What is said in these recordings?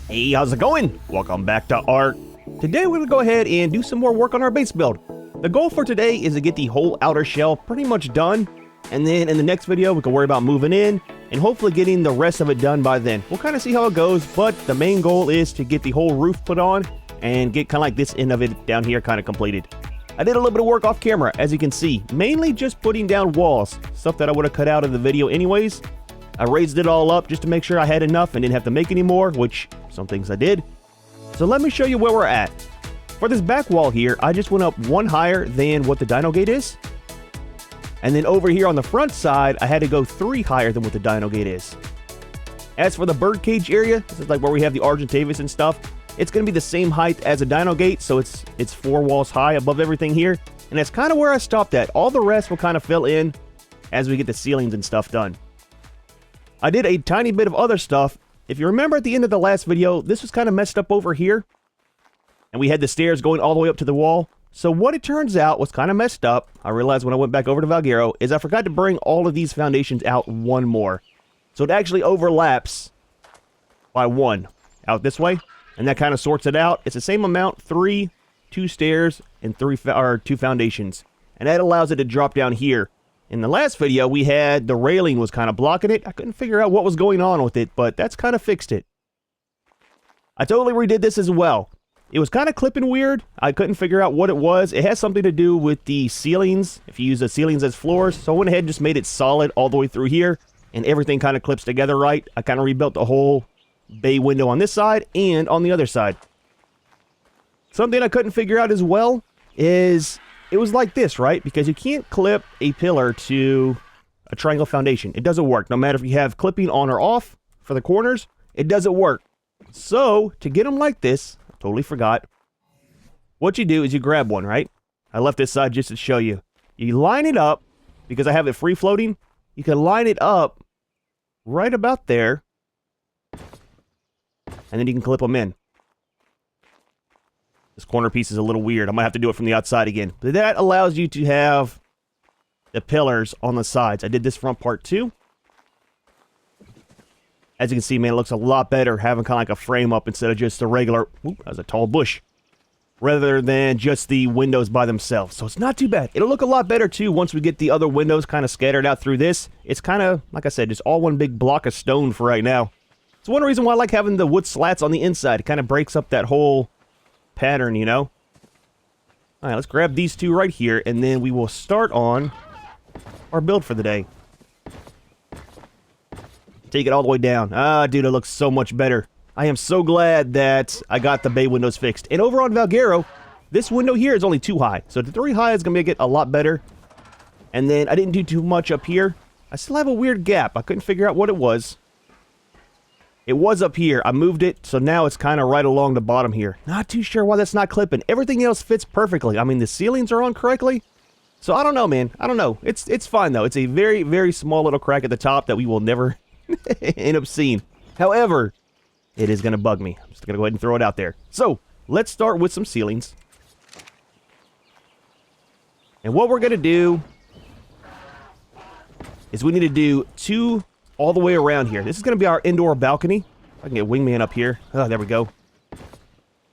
Hey, how's it going? Welcome back to ARK. Today we're going to go ahead and do some more work on our base build. The goal for today is to get the whole outer shell pretty much done, and then in the next video we can worry about moving in and hopefully getting the rest of it done by then. We'll kind of see how it goes, but the main goal is to get the whole roof put on and get kind of like this end of it down here kind of completed. I did a little bit of work off camera, as you can see, mainly just putting down walls, stuff that I would have cut out of the video anyways. I raised it all up just to make sure I had enough and didn't have to make any more, which some things I did. So let me show you where we're at. For this back wall here, I just went up one higher than what the dino gate is. And then over here on the front side, I had to go 3 higher than what the dino gate is. As for the bird cage area, this is like where we have the Argentavis and stuff. It's going to be the same height as a dino gate, so it's 4 walls high above everything here. And that's kind of where I stopped at. All the rest will kind of fill in as we get the ceilings and stuff done. I did a tiny bit of other stuff. If you remember at the end of the last video, this was kind of messed up over here. And we had the stairs going all the way up to the wall. So what it turns out was kind of messed up, I realized when I went back over to Valguero, is I forgot to bring all of these foundations out one more. So it actually overlaps by 1 out this way. And that kind of sorts it out. It's the same amount, 3, 2 stairs, and 2 foundations. And that allows it to drop down here. In the last video, we had the railing was kind of blocking it. I couldn't figure out what was going on with it, but that's kind of fixed it. I totally redid this as well. It was kind of clipping weird. I couldn't figure out what it was. It has something to do with the ceilings, if you use the ceilings as floors. So I went ahead and just made it solid all the way through here, and everything kind of clips together right. I kind of rebuilt the whole bay window on this side and on the other side. Something I couldn't figure out as well is it was like this, right? Because you can't clip a pillar to a triangle foundation. It doesn't work. No matter if you have clipping on or off for the corners, it doesn't work. So to get them like this, I totally forgot. What you do is you grab one, right? I left this side just to show you. You line it up, because I have it free floating. You can line it up right about there, and then you can clip them in. This corner piece is a little weird. I might have to do it from the outside again. But that allows you to have the pillars on the sides. I did this front part too. As you can see, man, it looks a lot better having kind of like a frame up instead of just a regular... Ooh, that was a tall bush. Rather than just the windows by themselves. So it's not too bad. It'll look a lot better too once we get the other windows kind of scattered out through this. It's kind of, like I said, just all one big block of stone for right now. It's one reason why I like having the wood slats on the inside. It kind of breaks up that whole pattern, you know. Alright, let's grab these 2 right here, and then we will start on our build for the day. Take it all the way down. Ah, dude, it looks so much better. I am so glad that I got the bay windows fixed. And over on Valguero, this window here is only 2 high. So the 3 high is going to make it a lot better. And then I didn't do too much up here. I still have a weird gap. I couldn't figure out what it was. It was up here. I moved it, so now it's kind of right along the bottom here. Not too sure why that's not clipping. Everything else fits perfectly. I mean, the ceilings are on correctly. So I don't know, man. I don't know. It's fine, though. It's a very, very small little crack at the top that we will never end up seeing. However, it is going to bug me. I'm just going to go ahead and throw it out there. So, let's start with some ceilings. And what we're going to do is we need to do 2 all the way around here. This is going to be our indoor balcony. I can get wingman up here. Oh, there we go.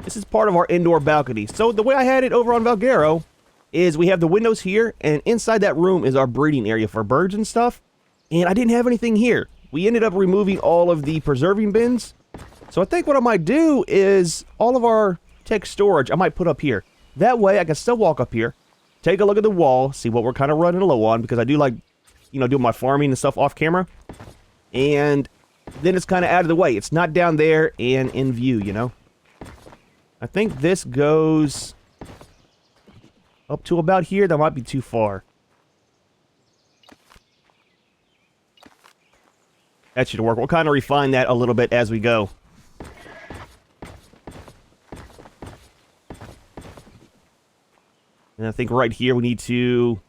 This is part of our indoor balcony. So the way I had it over on Valguero is we have the windows here, and inside that room is our breeding area for birds and stuff. And I didn't have anything here. We ended up removing all of the preserving bins. So I think what I might do is all of our tech storage I might put up here. That way I can still walk up here, take a look at the wall, see what we're kind of running low on, because I do like, you know, doing my farming and stuff off camera. And then it's kind of out of the way. It's not down there and in view, you know. I think this goes up to about here. That might be too far. That should work. We'll kind of refine that a little bit as we go. And I think right here we need to...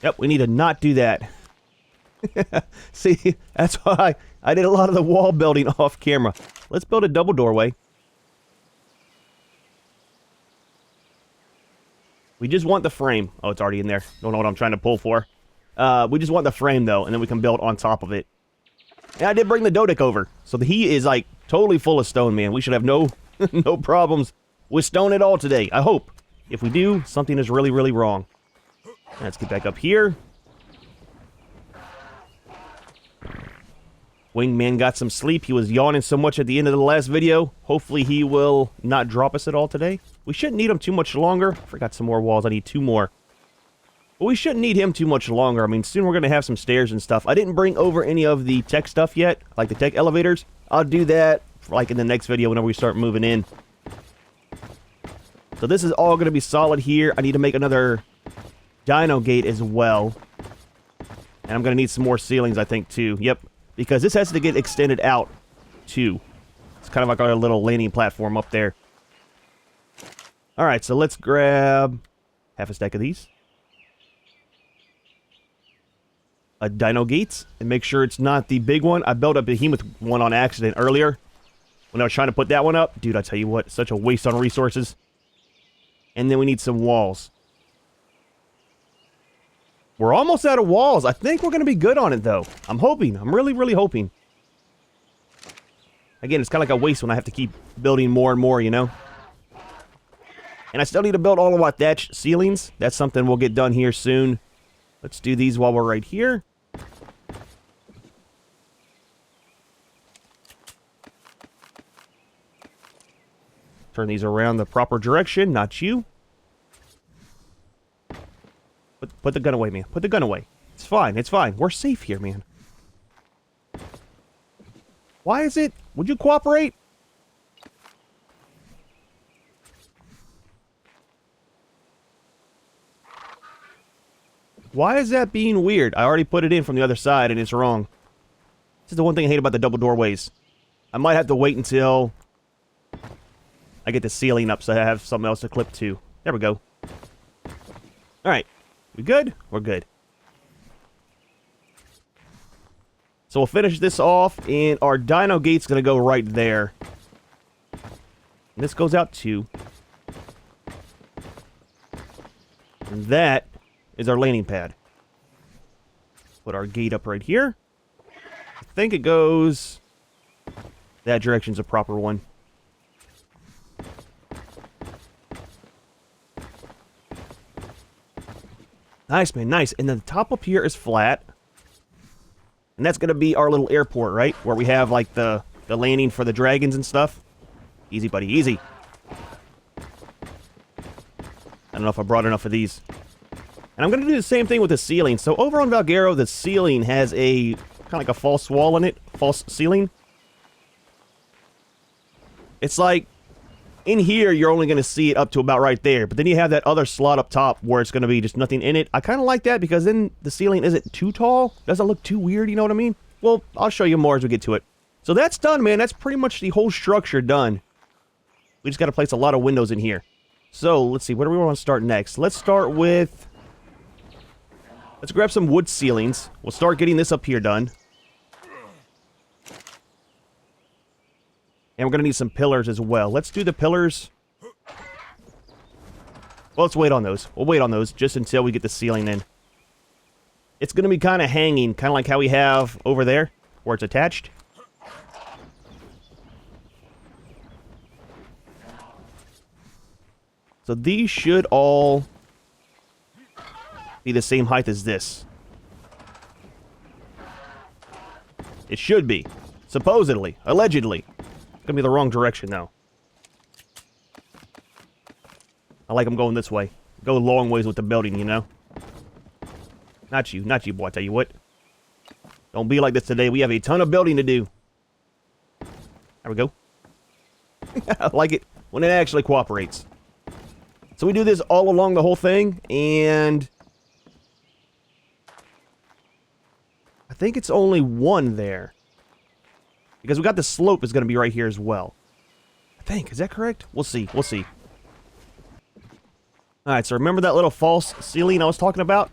Yep, we need to not do that. See, that's why I did a lot of the wall building off camera. Let's build a double doorway. We just want the frame. Oh, it's already in there. Don't know what I'm trying to pull for. We just want the frame, though, and then we can build on top of it. And I did bring the Dodic over. So he is like totally full of stone, man. We should have no no problems with stone at all today. I hope. If we do, something is really, really wrong. Let's get back up here. Wingman got some sleep. He was yawning so much at the end of the last video. Hopefully he will not drop us at all today. We shouldn't need him too much longer. Forgot some more walls. I need 2 more. But we shouldn't need him too much longer. I mean, soon we're going to have some stairs and stuff. I didn't bring over any of the tech stuff yet, like the tech elevators. I'll do that like in the next video whenever we start moving in. So this is all going to be solid here. I need to make another dino gate as well. And I'm going to need some more ceilings, I think, too. Yep. Because this has to get extended out, too. It's kind of like our little landing platform up there. Alright, so let's grab half a stack of these. A dino gates, and make sure it's not the big one. I built a behemoth one on accident earlier. When I was trying to put that one up. Dude, I tell you what, such a waste on resources. And then we need some walls. We're almost out of walls. I think we're going to be good on it, though. I'm hoping. I'm really, really hoping. Again, it's kind of like a waste when I have to keep building more and more, you know? And I still need to build all of my thatch ceilings. That's something we'll get done here soon. Let's do these while we're right here. Turn these around the proper direction, not you. Put the gun away, man. Put the gun away. It's fine. It's fine. We're safe here, man. Why is it? Would you cooperate? Why is that being weird? I already put it in from the other side and it's wrong. This is the one thing I hate about the double doorways. I might have to wait until I get the ceiling up so I have something else to clip to. There we go. Alright. We good? We're good. So we'll finish this off, and our dino gate's going to go right there. And this goes out too. And that is our landing pad. Put our gate up right here. I think it goes... That direction's a proper one. Nice, man, nice. And then the top up here is flat. And that's going to be our little airport, right? Where we have, like, the landing for the dragons and stuff. Easy, buddy, easy. I don't know if I brought enough of these. And I'm going to do the same thing with the ceiling. So over on Valguero, the ceiling has a kind of like a false wall in it. False ceiling. It's like... In here, you're only going to see it up to about right there. But then you have that other slot up top where it's going to be just nothing in it. I kind of like that because then the ceiling isn't too tall. Doesn't look too weird, you know what I mean? Well, I'll show you more as we get to it. So that's done, man. That's pretty much the whole structure done. We just got to place a lot of windows in here. So, let's see. Where do we want to start next? Let's start with... Let's grab some wood ceilings. We'll start getting this up here done. And we're going to need some pillars as well. Let's do the pillars. Well, let's wait on those. We'll wait on those just until we get the ceiling in. It's going to be kind of hanging, kind of like how we have over there, where it's attached. So these should all be the same height as this. It should be. Supposedly. Allegedly. It's gonna be the wrong direction, though. I like them going this way. Go long ways with the building, you know? Not you, boy, I tell you what. Don't be like this today. We have a ton of building to do. There we go. I like it when it actually cooperates. So we do this all along the whole thing, and... I think it's only one there. Because we got the slope is going to be right here as well. I think. Is that correct? We'll see. We'll see. Alright, so remember that little false ceiling I was talking about?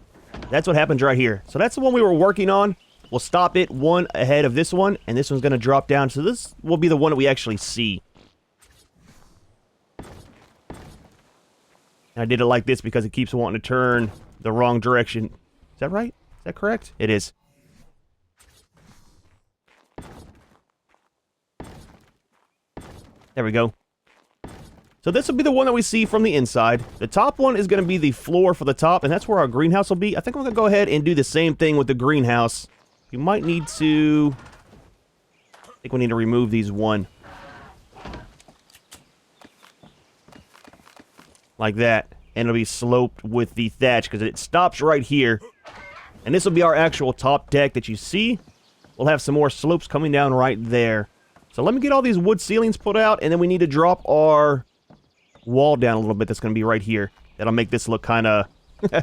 That's what happens right here. So that's the one we were working on. We'll stop it one ahead of this one, and this one's going to drop down. So this will be the one that we actually see. And I did it like this because it keeps wanting to turn the wrong direction. Is that right? Is that correct? It is. There we go. So this will be the one that we see from the inside. The top one is going to be the floor for the top, and that's where our greenhouse will be. I think I'm going to go ahead and do the same thing with the greenhouse. You might need to... I think we need to remove these one. Like that. And it'll be sloped with the thatch, because it stops right here. And this will be our actual top deck that you see. We'll have some more slopes coming down right there. So let me get all these wood ceilings put out, and then we need to drop our wall down a little bit. That's going to be right here. That'll make this look kind of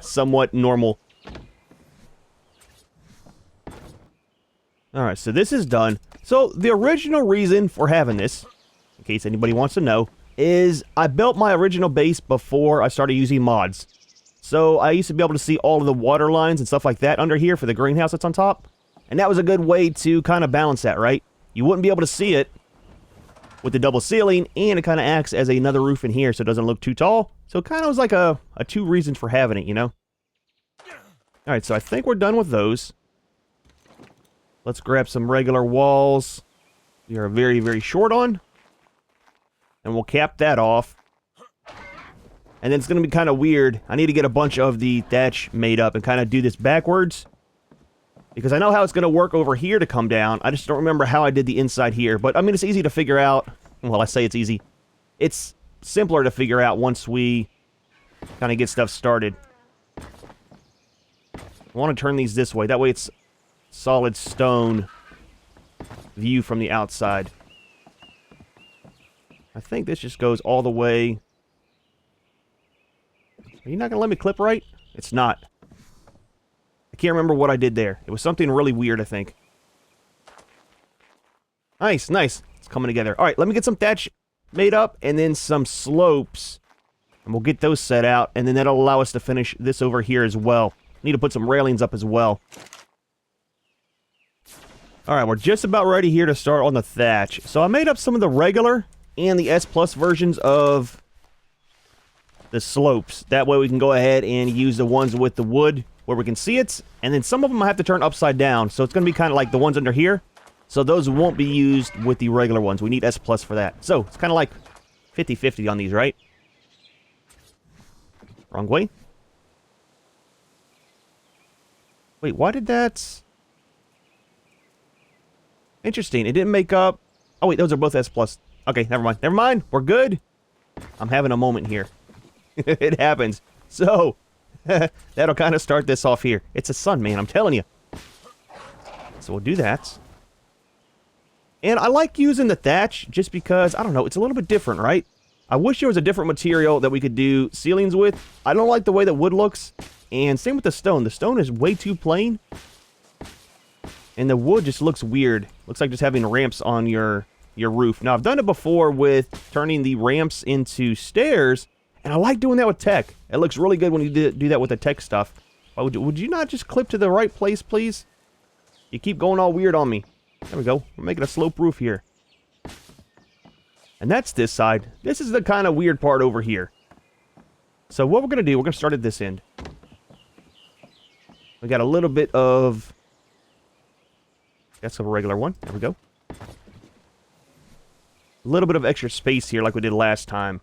somewhat normal. Alright, so this is done. So the original reason for having this, in case anybody wants to know, is I built my original base before I started using mods. So I used to be able to see all of the water lines and stuff like that under here for the greenhouse that's on top. And that was a good way to kind of balance that, right? You wouldn't be able to see it with the double ceiling, and it kind of acts as another roof in here so it doesn't look too tall. So it kind of was like a two reasons for having it, you know? Alright, so I think we're done with those. Let's grab some regular walls. We are very, very short on. And we'll cap that off. And then it's going to be kind of weird. I need to get a bunch of the thatch made up and kind of do this backwards. Because I know how it's going to work over here to come down. I just don't remember how I did the inside here. But, I mean, it's easy to figure out. Well, I say it's easy. It's simpler to figure out once we kind of get stuff started. I want to turn these this way. That way it's solid stone view from the outside. I think this just goes all the way. Are you not going to let me clip right? It's not. I can't remember what I did there. It was something really weird, I think. Nice, nice. It's coming together. Alright, let me get some thatch made up and then some slopes. And we'll get those set out, and then that'll allow us to finish this over here as well. Need to put some railings up as well. Alright, we're just about ready here to start on the thatch. So I made up some of the regular and the S Plus versions of the slopes. That way we can go ahead and use the ones with the wood where we can see it. And then some of them I have to turn upside down. So it's going to be kind of like the ones under here. So those won't be used with the regular ones. We need S Plus for that. So it's kind of like 50-50 on these, right? Wrong way. Wait, why did that... Interesting. It didn't make up... Oh, wait, those are both S+. Okay, never mind. Never mind. We're good. I'm having a moment here. It happens. So, that'll kind of start this off here. It's a sun, man. I'm telling you. So we'll do that. And I like using the thatch just because, I don't know, it's a little bit different, right? I wish there was a different material that we could do ceilings with. I don't like the way that wood looks. And same with the stone. The stone is way too plain. And the wood just looks weird. Looks like just having ramps on your roof. Now, I've done it before with turning the ramps into stairs. And I like doing that with tech. It looks really good when you do that with the tech stuff. But would you not just clip to the right place, please? You keep going all weird on me. There we go. We're making a slope roof here. And that's this side. This is the kind of weird part over here. So what we're going to do, we're going to start at this end. We got a little bit of... That's a regular one. There we go. A little bit of extra space here like we did last time.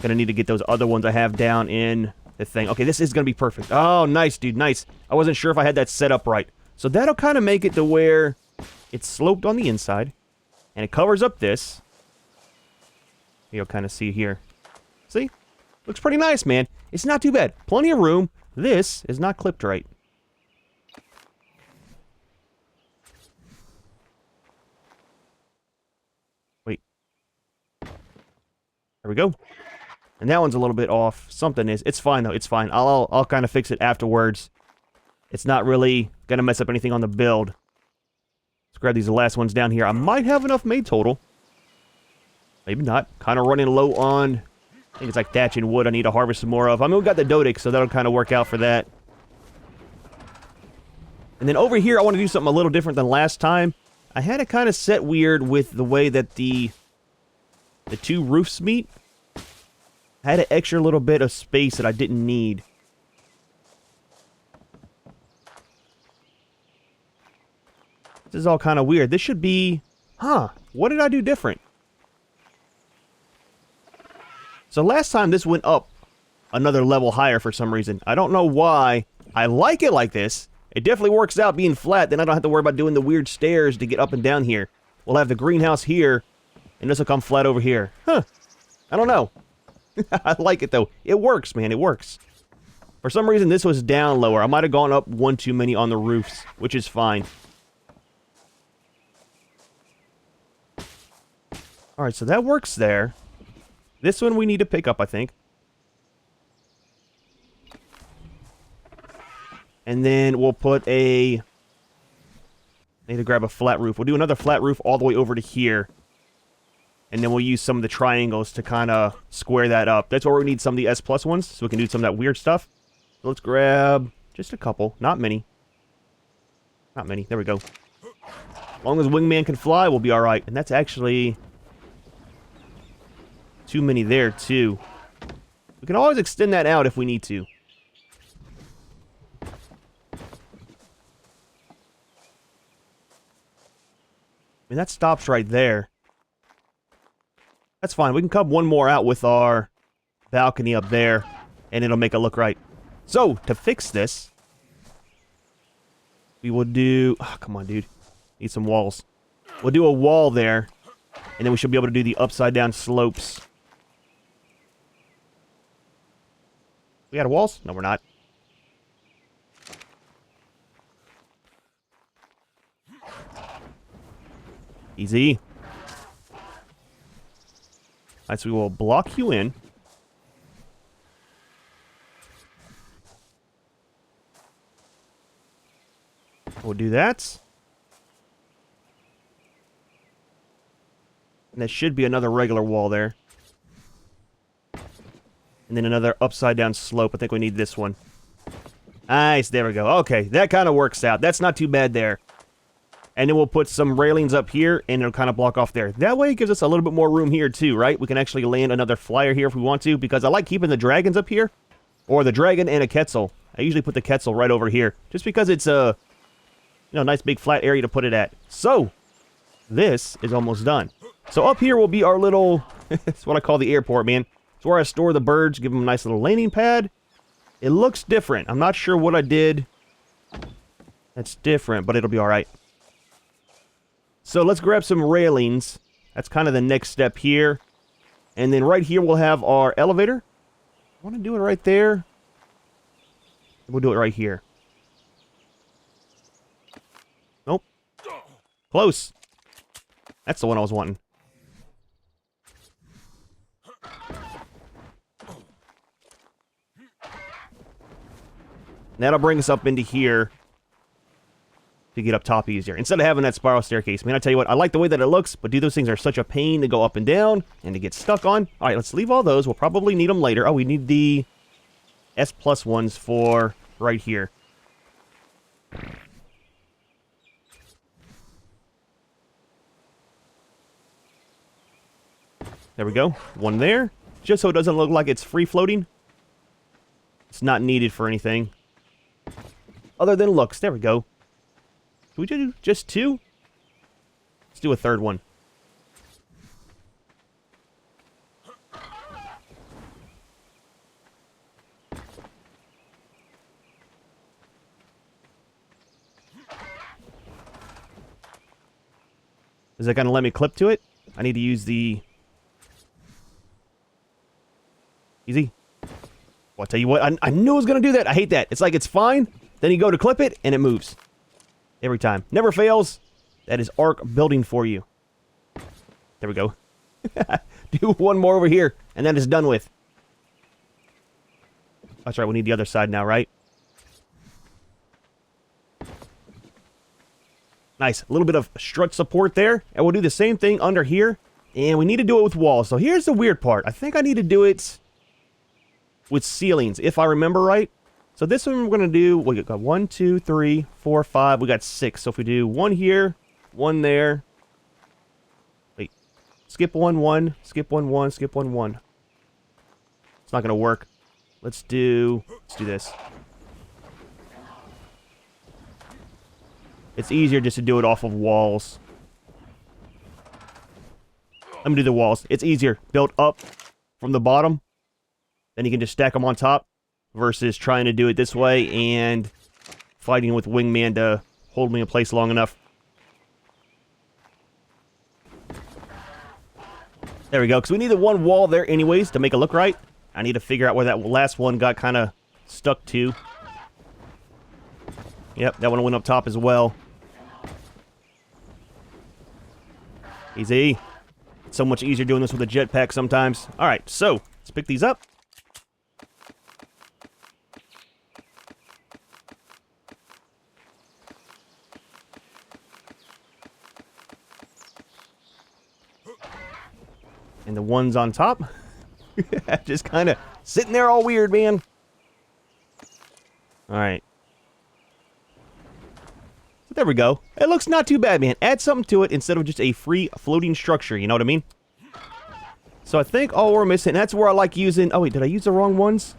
Gonna need to get those other ones I have down in the thing. Okay, this is gonna be perfect. Oh, nice, dude, nice. I wasn't sure if I had that set up right. So that'll kind of make it to where it's sloped on the inside. And it covers up this. You'll kind of see here. See? Looks pretty nice, man. It's not too bad. Plenty of room. This is not clipped right. Wait. There we go. And that one's a little bit off. Something is. It's fine, though. It's fine. I'll kind of fix it afterwards. It's not really going to mess up anything on the build. Let's grab these last ones down here. I might have enough made total. Maybe not. Kind of running low on... I think it's like thatch and wood I need to harvest some more of. I mean, we got the Dodic, so that'll kind of work out for that. And then over here, I want to do something a little different than last time. I had it kind of set weird with the way that the two roofs meet. I had an extra little bit of space that I didn't need. This is all kind of weird. This should be... Huh. What did I do different? So last time this went up another level higher for some reason. I don't know why. I like it like this. It definitely works out being flat. Then I don't have to worry about doing the weird stairs to get up and down here. We'll have the greenhouse here, and this will come flat over here. Huh. I don't know. I like it, though. It works, man. It works. For some reason, this was down lower. I might have gone up one too many on the roofs, which is fine. Alright, so that works there. This one we need to pick up, I think. And then we'll put a... Need to grab a flat roof. We'll do another flat roof all the way over to here. And then we'll use some of the triangles to kind of square that up. That's where we need some of the S+ ones, so we can do some of that weird stuff. So let's grab just a couple. Not many. Not many. There we go. As long as Wingman can fly, we'll be alright. And that's actually... too many there, too. We can always extend that out if we need to. I mean, that stops right there. That's fine. We can cut one more out with our balcony up there, and it'll make it look right. So, to fix this, we will do... Oh, come on, dude. Need some walls. We'll do a wall there, and then we should be able to do the upside-down slopes. We got walls? No, we're not. Easy. Alright, so we will block you in. We'll do that. And there should be another regular wall there. And then another upside down slope. I think we need this one. Nice, there we go. Okay, that kind of works out. That's not too bad there. And then we'll put some railings up here, and it'll kind of block off there. That way it gives us a little bit more room here too, right? We can actually land another flyer here if we want to, because I like keeping the dragons up here. Or the dragon and a Quetzal. I usually put the Quetzal right over here, just because it's a nice big flat area to put it at. So, this is almost done. So up here will be our little, it's what I call the airport, man. It's where I store the birds, give them a nice little landing pad. It looks different. I'm not sure what I did that's different, but it'll be alright. So let's grab some railings. That's kind of the next step here. And then right here we'll have our elevator. I want to do it right there. We'll do it right here. Nope. Close. That's the one I was wanting. That'll bring us up into here to get up top easier. Instead of having that spiral staircase. Man, I tell you what, I like the way that it looks, but dude, those things are such a pain to go up and down and to get stuck on. Alright, let's leave all those. We'll probably need them later. Oh, we need the S+ ones for right here. There we go. One there. Just so it doesn't look like it's free floating. It's not needed for anything other than looks. There we go. Can we do just two? Let's do a third one. Is that going to let me clip to it? I need to use the... Easy. Well, I'll tell you what, I knew it was going to do that. I hate that. It's like it's fine, then you go to clip it, and it moves. Every time. Never fails. That is ARK building for you. There we go. Do one more over here, and then it's done with. That's right, we need the other side now, right? Nice. A little bit of strut support there. And we'll do the same thing under here. And we need to do it with walls. So here's the weird part. I think I need to do it with ceilings, if I remember right. So this one we're going to do, we got 1, 2, 3, 4, 5. We got 6. So if we do one here, one there. Wait. Skip 1, 1. Skip 1, 1. Skip 1, 1. It's not going to work. Let's do this. It's easier just to do it off of walls. Let me do the walls. It's easier. Build up from the bottom. Then you can just stack them on top. Versus trying to do it this way and fighting with Wingman to hold me in place long enough. There we go. Because we needed one wall there anyways to make it look right. I need to figure out where that last one got kind of stuck to. Yep, that one went up top as well. Easy. It's so much easier doing this with a jetpack sometimes. Alright, so let's pick these up. And the ones on top, just kind of sitting there all weird, man. Alright. So there we go. It looks not too bad, man. Add something to it instead of just a free floating structure, you know what I mean? So I think all we're missing, that's where I like using... Oh, wait, did I use the wrong ones?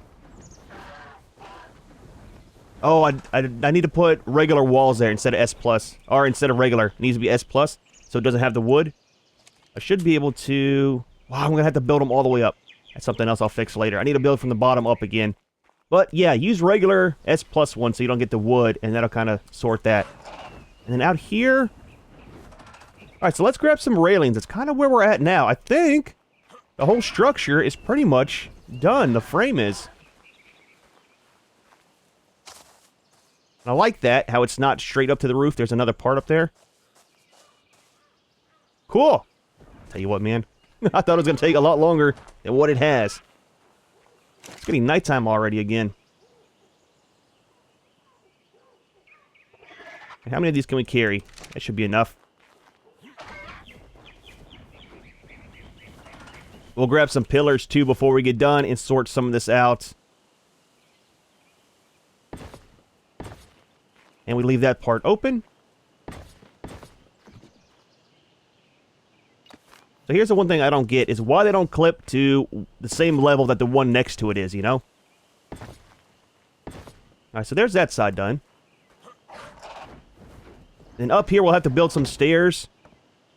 Oh, I need to put regular walls there instead of S+. Or instead of regular. It needs to be S+, so it doesn't have the wood. I should be able to... Wow, I'm going to have to build them all the way up. That's something else I'll fix later. I need to build from the bottom up again. But yeah, use regular S+ one so you don't get the wood, and that'll kind of sort that. And then out here... Alright, so let's grab some railings. That's kind of where we're at now. I think the whole structure is pretty much done. The frame is. And I like that, how it's not straight up to the roof. There's another part up there. Cool. Tell you what, man. I thought it was going to take a lot longer than what it has. It's getting nighttime already again. How many of these can we carry? That should be enough. We'll grab some pillars, too, before we get done and sort some of this out. And we leave that part open. So here's the one thing I don't get, is why they don't clip to the same level that the one next to it is, you know? Alright, so there's that side done. And up here we'll have to build some stairs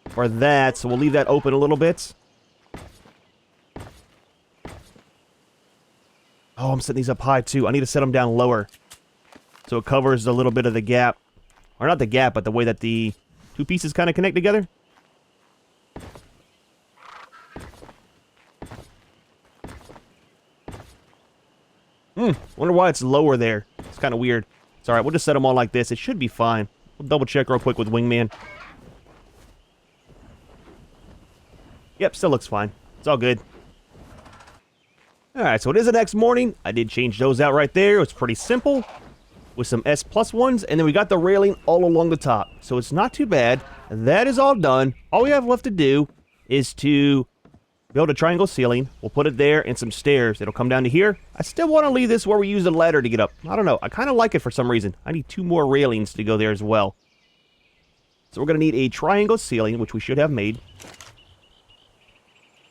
for that, so we'll leave that open a little bit. Oh, I'm setting these up high too. I need to set them down lower, so it covers a little bit of the gap. Or not the gap, but the way that the two pieces kind of connect together. Wonder why it's lower there. It's kind of weird. It's alright, we'll just set them all like this. It should be fine. We'll double check real quick with Wingman. Yep, still looks fine. It's all good. Alright, so it is the next morning. I did change those out right there. It's pretty simple. With some S+ ones. And then we got the railing all along the top. So it's not too bad. That is all done. All we have left to do is to build a triangle ceiling. We'll put it there and some stairs. It'll come down to here. I still want to leave this where we use a ladder to get up. I don't know. I kind of like it for some reason. I need 2 more railings to go there as well. So we're going to need a triangle ceiling, which we should have made.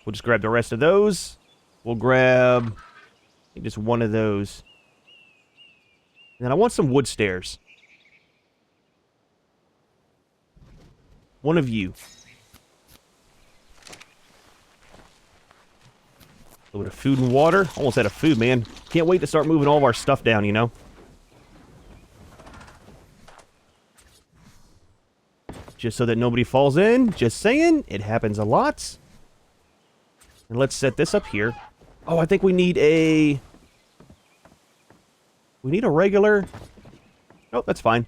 We'll just grab the rest of those. We'll grab I think just one of those. And then I want some wood stairs. One of you. A little bit of food and water. Almost out of food, man. Can't wait to start moving all of our stuff down, you know? Just so that nobody falls in. Just saying. It happens a lot. And let's set this up here. Oh, I think we need a... We need a regular... Oh, that's fine.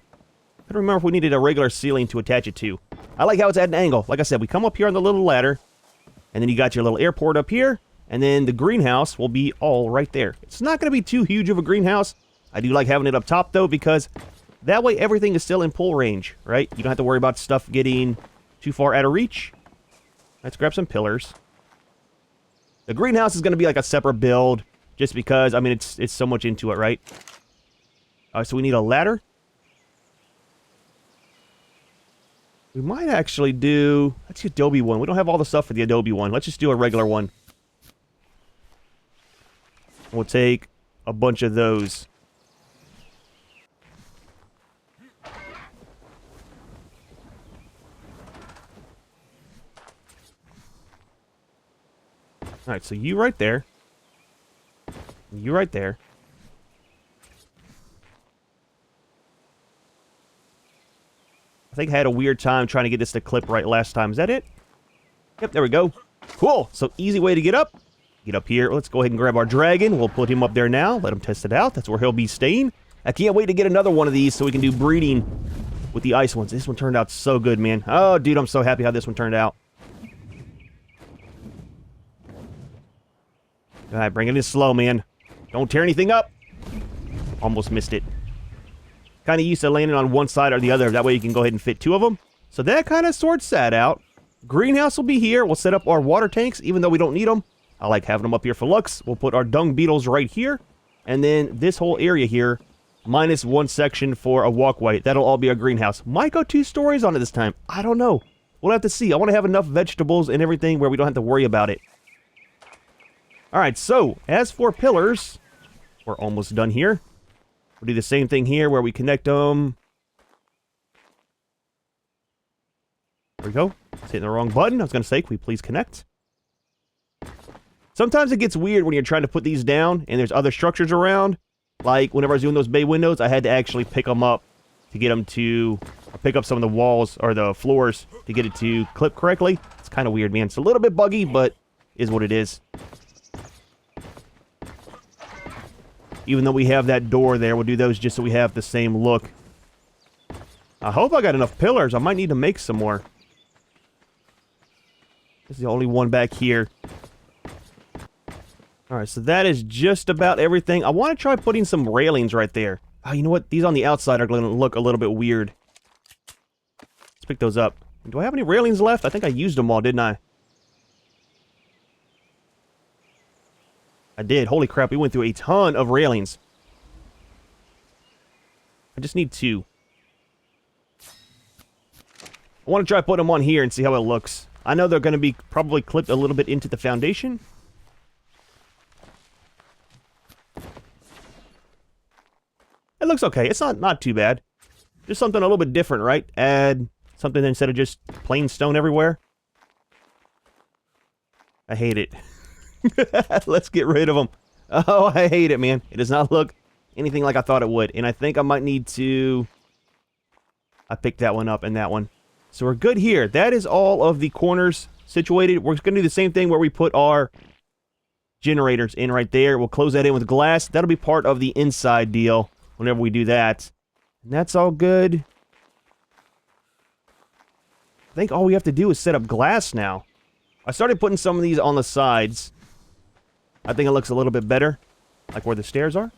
I don't remember if we needed a regular ceiling to attach it to. I like how it's at an angle. Like I said, we come up here on the little ladder. And then you got your little airport up here. And then the greenhouse will be all right there. It's not going to be too huge of a greenhouse. I do like having it up top, though, because that way everything is still in pull range, right? You don't have to worry about stuff getting too far out of reach. Let's grab some pillars. The greenhouse is going to be like a separate build, just because, I mean, it's so much into it, right? So we need a ladder. We might actually do... That's the Adobe one. We don't have all the stuff for the Adobe one. Let's just do a regular one. We'll take a bunch of those. Alright, so you right there. You right there. I think I had a weird time trying to get this to clip right last time. Is that it? Yep, there we go. Cool. So easy way to get up. Get up here. Let's go ahead and grab our dragon. We'll put him up there now. Let him test it out. That's where he'll be staying. I can't wait to get another one of these so we can do breeding with the ice ones. This one turned out so good, man. Oh, dude, I'm so happy how this one turned out. Alright, bring it in slow, man. Don't tear anything up. Almost missed it. Kind of used to landing on one side or the other. That way you can go ahead and fit two of them. So that kind of sorts that out. Greenhouse will be here. We'll set up our water tanks, even though we don't need them. I like having them up here for looks. We'll put our dung beetles right here. And then this whole area here, minus one section for a walkway. That'll all be our greenhouse. Might go 2 stories on it this time. I don't know. We'll have to see. I want to have enough vegetables and everything where we don't have to worry about it. Alright, so, as for pillars, we're almost done here. We'll do the same thing here where we connect them. There we go. It's hitting the wrong button. I was going to say, can we please connect? Sometimes it gets weird when you're trying to put these down and there's other structures around. Like, whenever I was doing those bay windows, I had to actually pick them up to get them to pick up some of the walls or the floors to get it to clip correctly. It's kind of weird, man. It's a little bit buggy, but is what it is. Even though we have that door there, we'll do those just so we have the same look. I hope I got enough pillars. I might need to make some more. This is the only one back here. Alright, so that is just about everything. I want to try putting some railings right there. Oh, you know what? These on the outside are going to look a little bit weird. Let's pick those up. Do I have any railings left? I think I used them all, didn't I? I did. Holy crap, we went through a ton of railings. I just need 2. I want to try putting them on here and see how it looks. I know they're going to be probably clipped a little bit into the foundation. It looks okay. It's not too bad. Just something a little bit different, right? Add something instead of just plain stone everywhere. I hate it. Let's get rid of them. Oh, I hate it, man. It does not look anything like I thought it would. And I think I might need to... I picked that one up and that one. So we're good here. That is all of the corners situated. We're going to do the same thing where we put our generators in right there. We'll close that in with glass. That'll be part of the inside deal whenever we do that. And that's all good. I think all we have to do is set up glass now. I started putting some of these on the sides. I think it looks a little bit better. Like where the stairs are.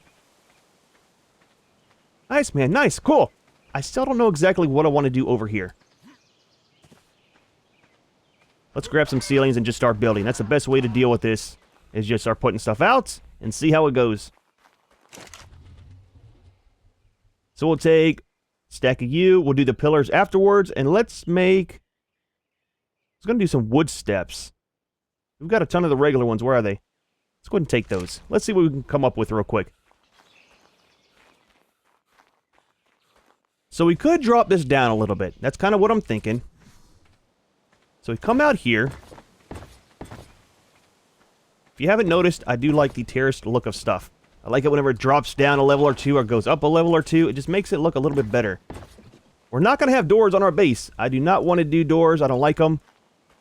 Nice, man. Nice. Cool. I still don't know exactly what I want to do over here. Let's grab some ceilings and just start building. That's the best way to deal with this. Is just start putting stuff out and see how it goes. So we'll take a stack of you. We'll do the pillars afterwards. And let's make... I was going to do some wood steps. We've got a ton of the regular ones. Where are they? Let's go ahead and take those. Let's see what we can come up with real quick. So we could drop this down a little bit. That's kind of what I'm thinking. So we come out here. If you haven't noticed, I do like the terraced look of stuff. I like it whenever it drops down a level or 2 or goes up a level or 2. It just makes it look a little bit better. We're not going to have doors on our base. I do not want to do doors. I don't like them.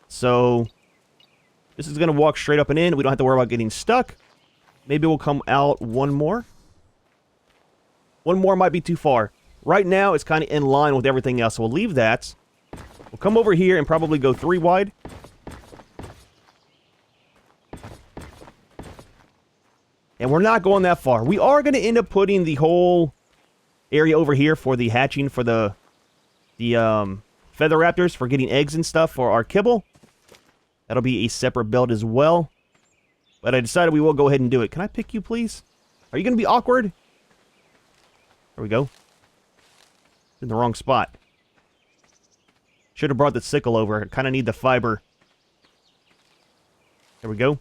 So... this is going to walk straight up and in. We don't have to worry about getting stuck. Maybe we'll come out one more. One more might be too far. Right now, it's kind of in line with everything else. So we'll leave that. We'll come over here and probably go 3 wide. And we're not going that far. We are going to end up putting the whole area over here for the hatching for the feather raptors for getting eggs and stuff for our kibble. That'll be a separate build as well. But I decided we will go ahead and do it. Can I pick you, please? Are you going to be awkward? There we go. In the wrong spot. Should have brought the sickle over. I kind of need the fiber. There we go.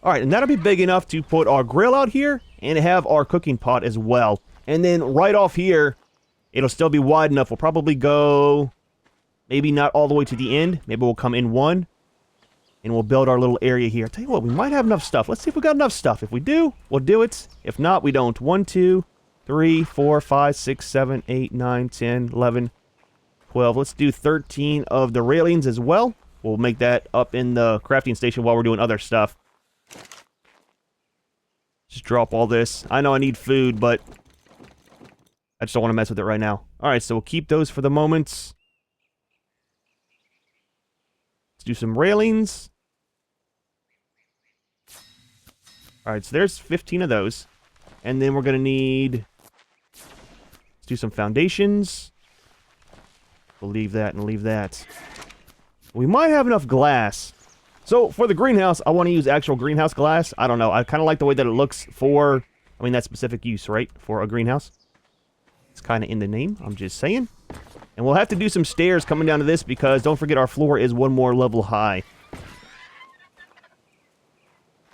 Alright, and that'll be big enough to put our grill out here and have our cooking pot as well. And then right off here, it'll still be wide enough. We'll probably go... maybe not all the way to the end. Maybe we'll come in one. And we'll build our little area here. Tell you what, we might have enough stuff. Let's see if we got enough stuff. If we do, we'll do it. If not, we don't. 1, 2, 3, 4, 5, 6, 7, 8, 9, 10, 11, 12. Let's do 13 of the railings as well. We'll make that up in the crafting station while we're doing other stuff. Just drop all this. I know I need food, but I just don't want to mess with it right now. Alright, so we'll keep those for the moment. Let's do some railings. Alright, so there's 15 of those. And then we're going to need... Let's do some foundations. We'll leave that and leave that. We might have enough glass. So, for the greenhouse, I want to use actual greenhouse glass. I don't know. I kind of like the way that it looks for... I mean, that specific use, right? For a greenhouse. It's kind of in the name. I'm just saying. And we'll have to do some stairs coming down to this because don't forget our floor is one more level high.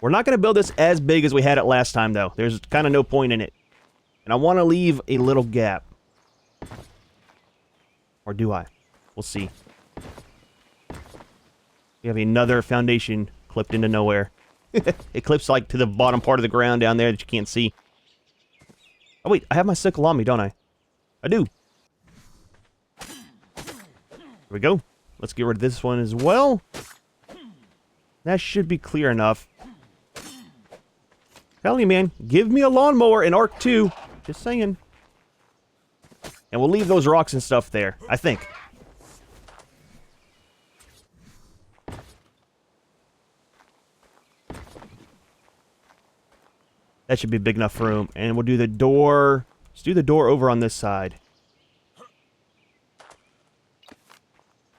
We're not going to build this as big as we had it last time, though. There's kind of no point in it. And I want to leave a little gap. Or do I? We'll see. We have another foundation clipped into nowhere. It clips, like, to the bottom part of the ground down there that you can't see. Oh, wait. I have my sickle on me, don't I? I do. Here we go. Let's get rid of this one as well. That should be clear enough. Tell you, man, give me a lawnmower in ARK 2. Just saying. And we'll leave those rocks and stuff there, I think. That should be big enough room. And we'll do the door. Let's do the door over on this side.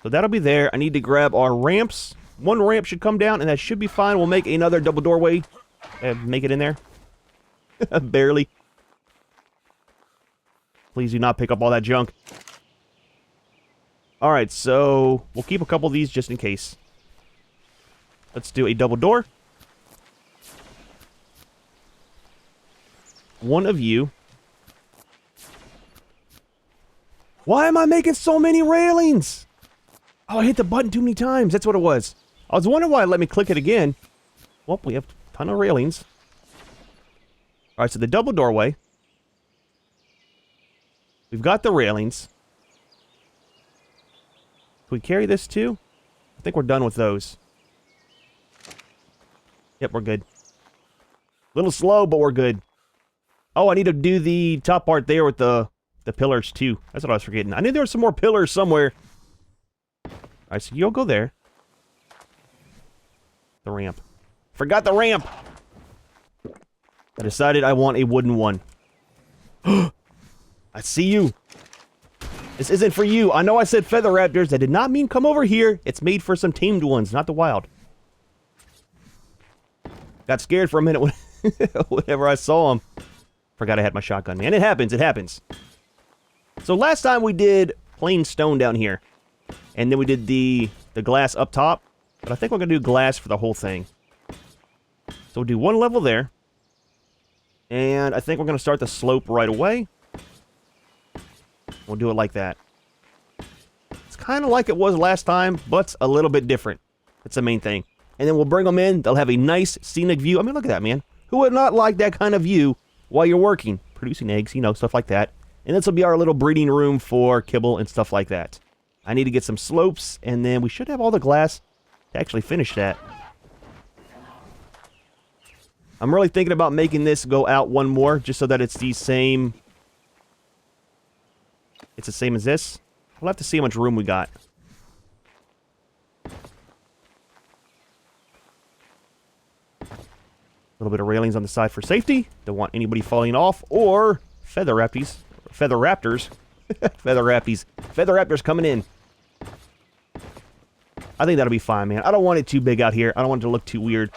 So that'll be there. I need to grab our ramps. One ramp should come down, and that should be fine. We'll make another double doorway. Make it in there. Barely. Please do not pick up all that junk. Alright, so we'll keep a couple of these just in case. Let's do a double door. One of you. Why am I making so many railings? Oh, I hit the button too many times. That's what it was. I was wondering why it let me click it again. Well, we have a ton of railings. Alright, so the double doorway. We've got the railings. Can we carry this too? I think we're done with those. Yep, we're good. A little slow, but we're good. Oh, I need to do the top part there with the pillars too. That's what I was forgetting. I knew there were some more pillars somewhere. Alright, so you'll go there. The ramp. Forgot the ramp! I decided I want a wooden one. I see you. This isn't for you. I know I said feather raptors. That did not mean come over here. It's made for some tamed ones, not the wild. Got scared for a minute when whenever I saw them. Forgot I had my shotgun, man. It happens. It happens. So last time we did plain stone down here. And then we did the glass up top. But I think we're going to do glass for the whole thing. So we'll do one level there. And I think we're going to start the slope right away. We'll do it like that. It's kind of like it was last time, but a little bit different. That's the main thing. And then we'll bring them in. They'll have a nice scenic view. I mean, look at that, man. Who would not like that kind of view while you're working? Producing eggs, you know, stuff like that. And this will be our little breeding room for kibble and stuff like that. I need to get some slopes, and then we should have all the glass to actually finish that. I'm really thinking about making this go out one more, just so that it's the same... It's the same as this. We'll have to see how much room we got. A little bit of railings on the side for safety. Don't want anybody falling off, or feather raptors. Feather raptors. Feather raptors. Feather raptors coming in. I think that'll be fine, man. I don't want it too big out here. I don't want it to look too weird.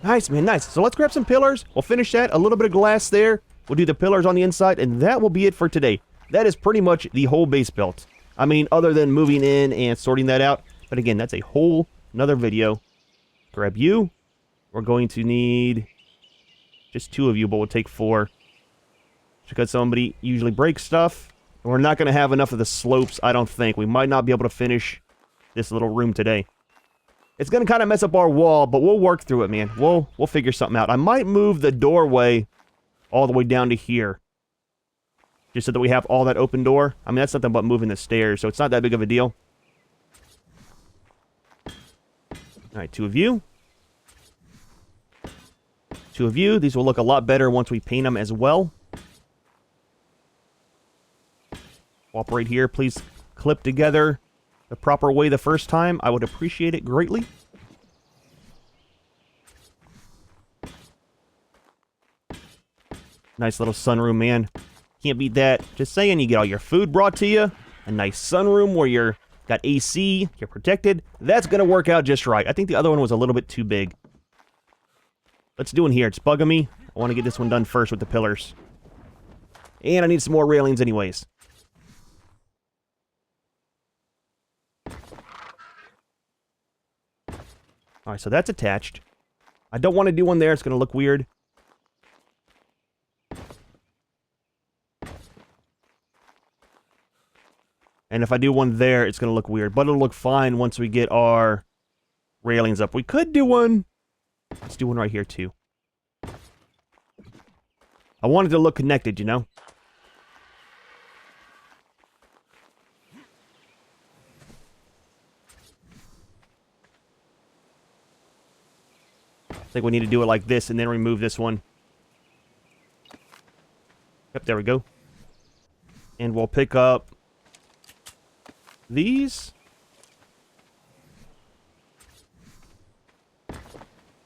Nice, man, nice. So let's grab some pillars. We'll finish that. A little bit of glass there. We'll do the pillars on the inside, and that will be it for today. That is pretty much the whole base built. I mean, other than moving in and sorting that out. But again, that's a whole another video. Grab you. We're going to need just 2 of you, but we'll take 4. Because somebody usually breaks stuff. And we're not going to have enough of the slopes, I don't think. We might not be able to finish this little room today. It's going to kind of mess up our wall, but we'll work through it, man. We'll figure something out. I might move the doorway all the way down to here. Just so that we have all that open door. I mean, that's nothing but moving the stairs, so it's not that big of a deal. Alright, 2 of you. 2 of you. These will look a lot better once we paint them as well. Cooperate here. Please clip together the proper way the first time. I would appreciate it greatly. Nice little sunroom, man. Can't beat that. Just saying, you get all your food brought to you. A nice sunroom where you're got AC, you're protected. That's going to work out just right. I think the other one was a little bit too big. Let's do it here. It's bugging me. I want to get this one done first with the pillars. And I need some more railings anyways. Alright, so that's attached. I don't want to do one there. It's going to look weird. And if I do one there, it's going to look weird. But it'll look fine once we get our railings up. We could do one. Let's do one right here, too. I wanted to look connected, you know? I think we need to do it like this and then remove this one. Yep, there we go. And we'll pick up these.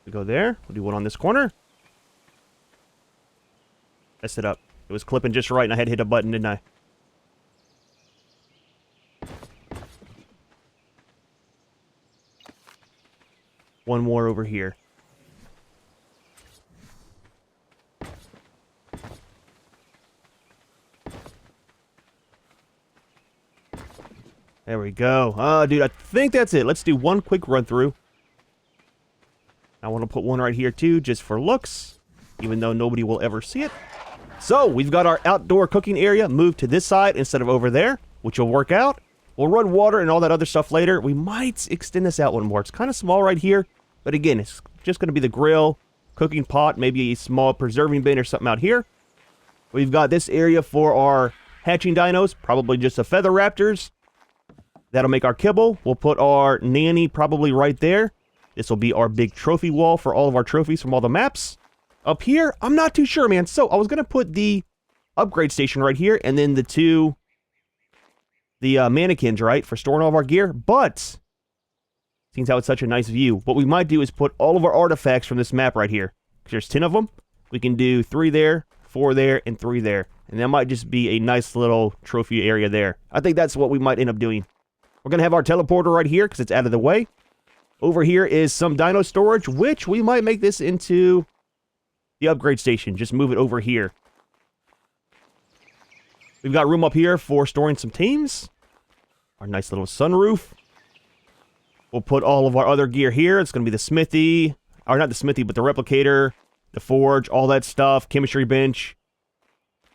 We go there. We'll do one on this corner. Messed it up. It was clipping just right and I had to hit a button, didn't I? One more over here. There we go. Oh, dude, I think that's it. Let's do one quick run through. I want to put one right here, too, just for looks, even though nobody will ever see it. So, we've got our outdoor cooking area moved to this side instead of over there, which will work out. We'll run water and all that other stuff later. We might extend this out one more. It's kind of small right here, but again, it's just going to be the grill, cooking pot, maybe a small preserving bin or something out here. We've got this area for our hatching dinos, probably just the feather raptors. That'll make our kibble. We'll put our nanny probably right there. This will be our big trophy wall for all of our trophies from all the maps. Up here, I'm not too sure, man. So I was going to put the upgrade station right here and then the mannequins, right, for storing all of our gear. But, seems how it's such a nice view. What we might do is put all of our artifacts from this map right here. Because there's 10 of them. We can do 3 there, 4 there, and 3 there. And that might just be a nice little trophy area there. I think that's what we might end up doing. We're going to have our teleporter right here because it's out of the way. Over here is some dino storage, which we might make this into the upgrade station. Just move it over here. We've got room up here for storing some tames. Our nice little sunroof. We'll put all of our other gear here. It's going to be the smithy. Or not the smithy, but the replicator, the forge, all that stuff. Chemistry bench.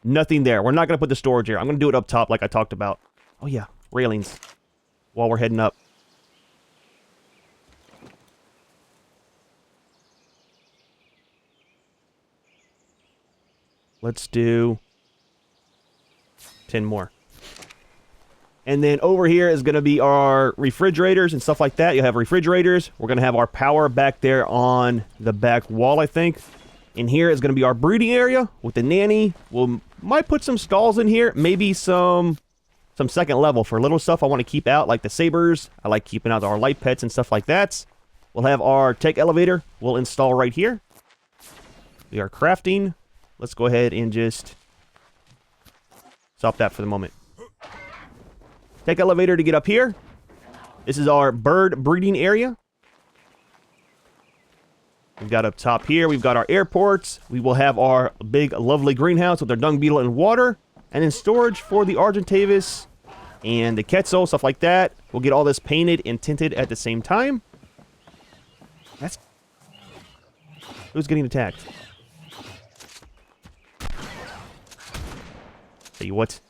Nothing there. We're not going to put the storage here. I'm going to do it up top like I talked about. Oh yeah, railings. While we're heading up. Let's do 10 more. And then over here is going to be our refrigerators and stuff like that. You'll have refrigerators. We're going to have our power back there on the back wall, I think. And here is going to be our breeding area with the nanny. Might put some stalls in here. Maybe some second level for little stuff I want to keep out, like the sabers. I like keeping out our light pets and stuff like that. We'll have our tech elevator. We'll install right here. We are crafting. Let's go ahead and just stop that for the moment. Tech elevator to get up here. This is our bird breeding area. We've got up top here, we've got our airports. We will have our big, lovely greenhouse with our dung beetle and water. And then storage for the Argentavis and the Quetzal, stuff like that. We'll get all this painted and tinted at the same time. Who's getting attacked? Tell you what,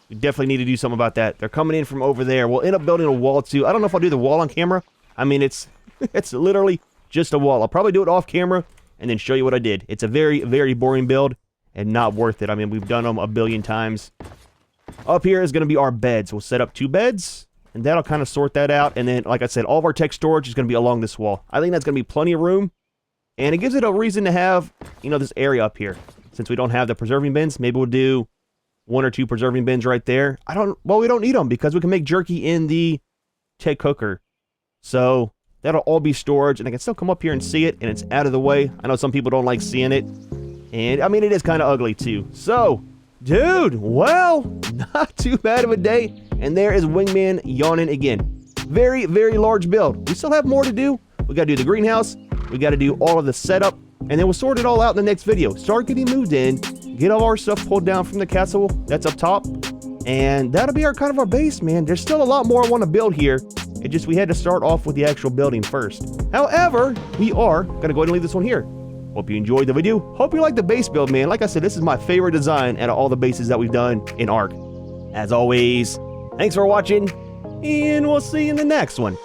we definitely need to do something about that. They're coming in from over there. We'll end up building a wall too. I don't know if I'll do the wall on camera. I mean, it's it's literally just a wall. I'll probably do it off camera and then show you what I did. It's a very, very boring build and not worth it. I mean, we've done them a billion times. Up here is going to be our beds. We'll set up 2 beds, and that'll kind of sort that out. And then, like I said, all of our tech storage is going to be along this wall. I think that's going to be plenty of room, and it gives it a reason to have, you know, this area up here. Since we don't have the preserving bins, maybe we'll do 1 or 2 preserving bins right there. Well, we don't need them because we can make jerky in the tech cooker. So that'll all be storage, and I can still come up here and see it, and it's out of the way. I know some people don't like seeing it, and I mean, it is kind of ugly too. So, dude, well, not too bad of a day, and there is Wingman yawning again. Very, very large build. We still have more to do. We got to do the greenhouse. We got to do all of the setup, and then we'll sort it all out in the next video. Start getting moved in, get all our stuff pulled down from the castle that's up top, and that'll be our kind of our base, man. There's still a lot more I want to build here. It just, we had to start off with the actual building first. However, we are going to go ahead and leave this one here. Hope you enjoyed the video. Hope you liked the base build, man. Like I said, this is my favorite design out of all the bases that we've done in ARK. As always, thanks for watching, and we'll see you in the next one.